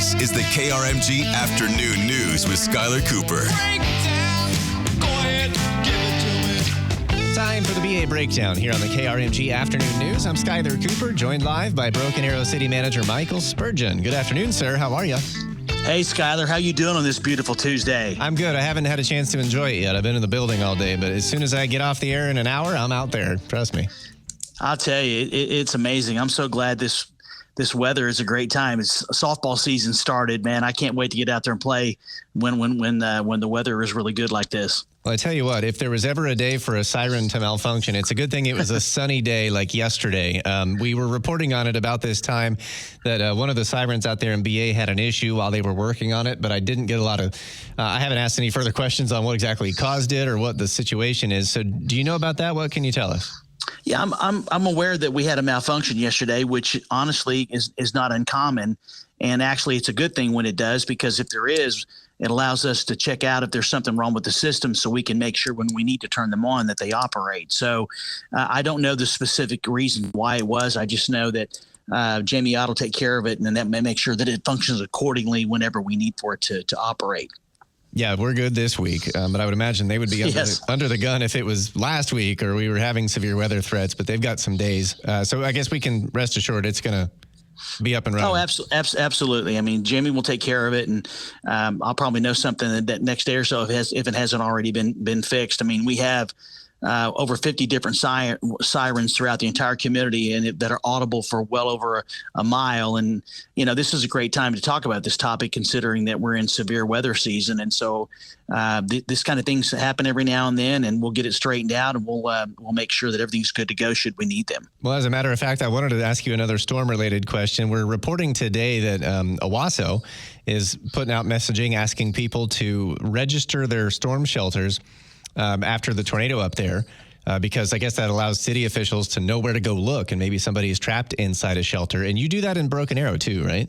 This is the KRMG Afternoon News with Skylar Cooper. Time for the BA Breakdown here on the KRMG Afternoon News. I'm Skylar Cooper, joined live by Broken Arrow City Manager Michael Spurgeon. Good afternoon, sir. How are you? Hey, Skylar. How you doing on this beautiful Tuesday? I'm good. I haven't had a chance to enjoy it yet. I've been in the building all day, but as soon as I get off the air in an hour, I'm out there. Trust me. I'll tell you, it's amazing. I'm so glad this weather is a great time. It's softball season started, man. I can't wait to get out there and play when the weather is really good like this. Well, I tell you what, if there was ever a day for a siren to malfunction, it's a good thing it was a sunny day like yesterday. We were reporting on it about this time that one of the sirens out there in BA had an issue while they were working on it, but I didn't get a lot of, I haven't asked any further questions on what exactly caused it or what the situation is. So do you know about that? What can you tell us? Yeah, I'm aware that we had a malfunction yesterday, which honestly is not uncommon. And actually, it's a good thing when it does, because if there is, it allows us to check out if there's something wrong with the system so we can make sure when we need to turn them on that they operate. So I don't know the specific reason why it was. I just know that Jamie Ott will take care of it, and that may make sure that it functions accordingly whenever we need for it to operate. Yeah, we're good this week, but I would imagine they would be under the gun if it was last week or we were having severe weather threats, but they've got some days. So I guess we can rest assured it's going to be up and running. Oh, absolutely. I mean, Jimmy will take care of it, and I'll probably know something that next day or so if it hasn't already been fixed. I mean, we have over 50 different sirens throughout the entire community and that are audible for well over a mile. And, you know, this is a great time to talk about this topic, considering that we're in severe weather season. And so this kind of things happen every now and then, and we'll get it straightened out, and we'll make sure that everything's good to go should we need them. Well, as a matter of fact, I wanted to ask you another storm-related question. We're reporting today that Owasso is putting out messaging asking people to register their storm shelters after the tornado up there, because I guess that allows city officials to know where to go look, and maybe somebody is trapped inside a shelter. And you do that in Broken Arrow too, right?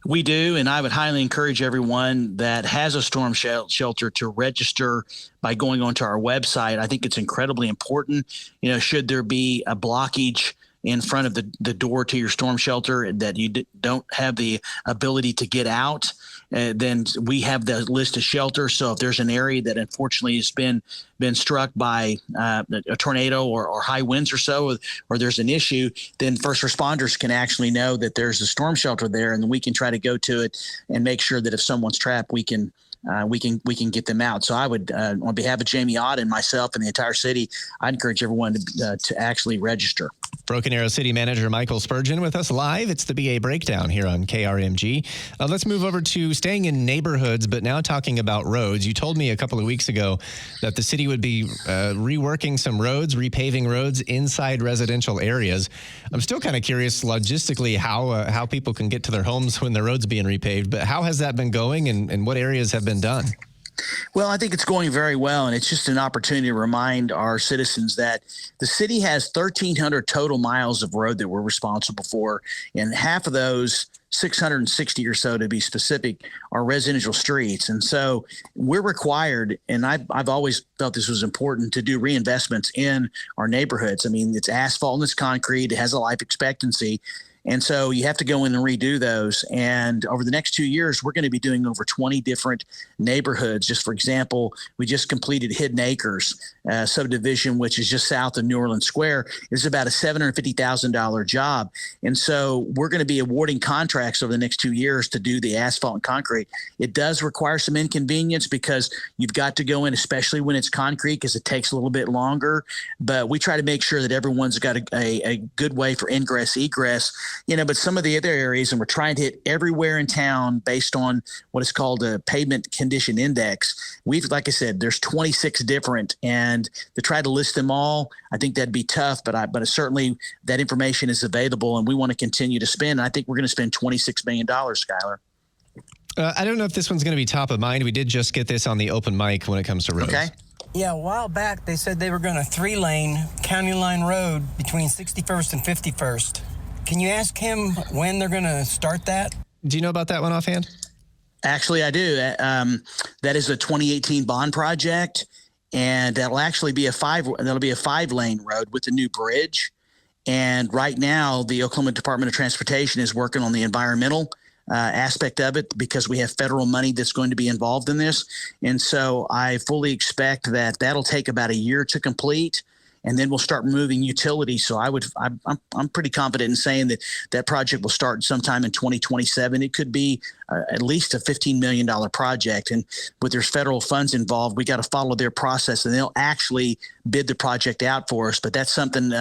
We do, and I would highly encourage everyone that has a storm shelter to register by going onto our website. I think it's incredibly important. You know, should there be a blockage in front of the door to your storm shelter that you don't have the ability to get out, then we have the list of shelters. So if there's an area that unfortunately has been struck by a tornado or high winds or so, or there's an issue, then first responders can actually know that there's a storm shelter there, and we can try to go to it and make sure that if someone's trapped, we can get them out. So I would, on behalf of Jamie Ott and myself and the entire city, I'd encourage everyone to actually register. Broken Arrow City Manager Michael Spurgeon with us live. It's the BA Breakdown here on KRMG. Let's move over to staying in neighborhoods, but now talking about roads. You told me a couple of weeks ago that the city would be reworking some roads, repaving roads inside residential areas. I'm still kind of curious logistically how people can get to their homes when the road's being repaved, but how has that been going, and what areas have been done? Well, I think it's going very well, and it's just an opportunity to remind our citizens that the city has 1,300 total miles of road that we're responsible for, and half of those, 660 or so to be specific, are residential streets. And so we're required, and I've always felt this was important, to do reinvestments in our neighborhoods. I mean, it's asphalt and it's concrete. It has a life expectancy. And so you have to go in and redo those. And over the next 2 years, we're going to be doing over 20 different neighborhoods. Just for example, we just completed Hidden Acres subdivision, which is just south of New Orleans Square. It's about a $750,000 job. And so we're going to be awarding contracts over the next 2 years to do the asphalt and concrete. It does require some inconvenience because you've got to go in, especially when it's concrete, because it takes a little bit longer. But we try to make sure that everyone's got a good way for ingress, egress. You know, but some of the other areas, and we're trying to hit everywhere in town based on what is called a pavement condition index. Like I said, there's 26 different, and to try to list them all, I think that'd be tough, but certainly that information is available, and we want to continue to spend. I think we're going to spend $26 million, Skylar. I don't know if this one's going to be top of mind. We did just get this on the open mic when it comes to roads. Okay. Yeah, a while back, they said they were going to 3-lane County Line Road between 61st and 51st. Can you ask him when they're going to start that? Do you know about that one offhand? Actually, I do. That is a 2018 bond project, and that'll actually be a 5-lane road with a new bridge. And right now, the Oklahoma Department of Transportation is working on the environmental aspect of it because we have federal money that's going to be involved in this. And so I fully expect that that'll take about a year to complete. And then we'll start moving utilities. So I'm pretty confident in saying that that project will start sometime in 2027. It could be at least a $15 million project. And with there's federal funds involved, we got to follow their process, and they'll actually bid the project out for us. But that's something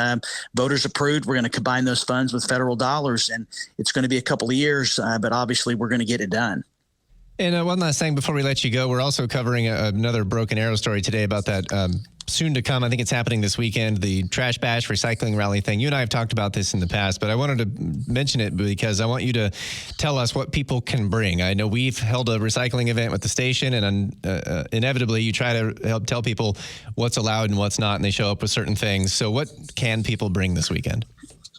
voters approved. We're going to combine those funds with federal dollars, and it's going to be a couple of years, but obviously we're going to get it done. And one last thing before we let you go, we're also covering another Broken Arrow story today about that soon to come. I think it's happening this weekend, the Trash Bash Recycling Rally thing. You and I have talked about this in the past, but I wanted to mention it because I want you to tell us what people can bring. I know we've held a recycling event with the station, and inevitably you try to help tell people what's allowed and what's not, and they show up with certain things. So what can people bring this weekend?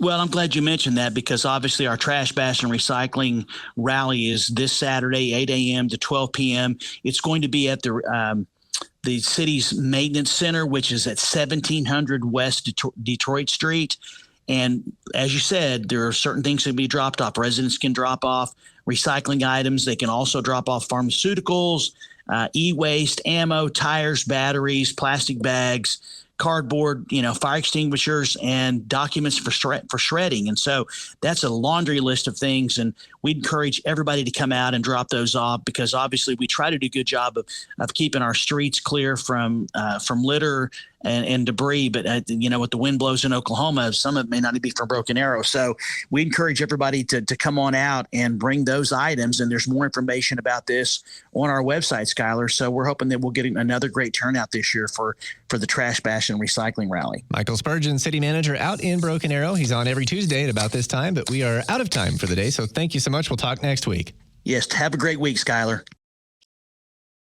Well, I'm glad you mentioned that because obviously our Trash Bash and Recycling Rally is this Saturday, 8 a.m. to 12 p.m. It's going to be at the city's maintenance center, which is at 1700 West Detroit Street. And as you said, there are certain things that can be dropped off. Residents can drop off recycling items. They can also drop off pharmaceuticals, e-waste, ammo, tires, batteries, plastic bags, cardboard, fire extinguishers, and documents for shredding. And so that's a laundry list of things. And we encourage everybody to come out and drop those off because obviously we try to do a good job of keeping our streets clear from litter and debris. But, with the wind blows in Oklahoma, some of it may not be from Broken Arrow. So we encourage everybody to come on out and bring those items. And there's more information about this on our website, Skylar. So we're hoping that we'll get another great turnout this year for the Trash Bash and Recycling Rally. Michael Spurgeon, city manager out in Broken Arrow. He's on every Tuesday at about this time, but we are out of time for the day. So thank you so much. We'll talk next week. Yes. Have a great week, Skylar.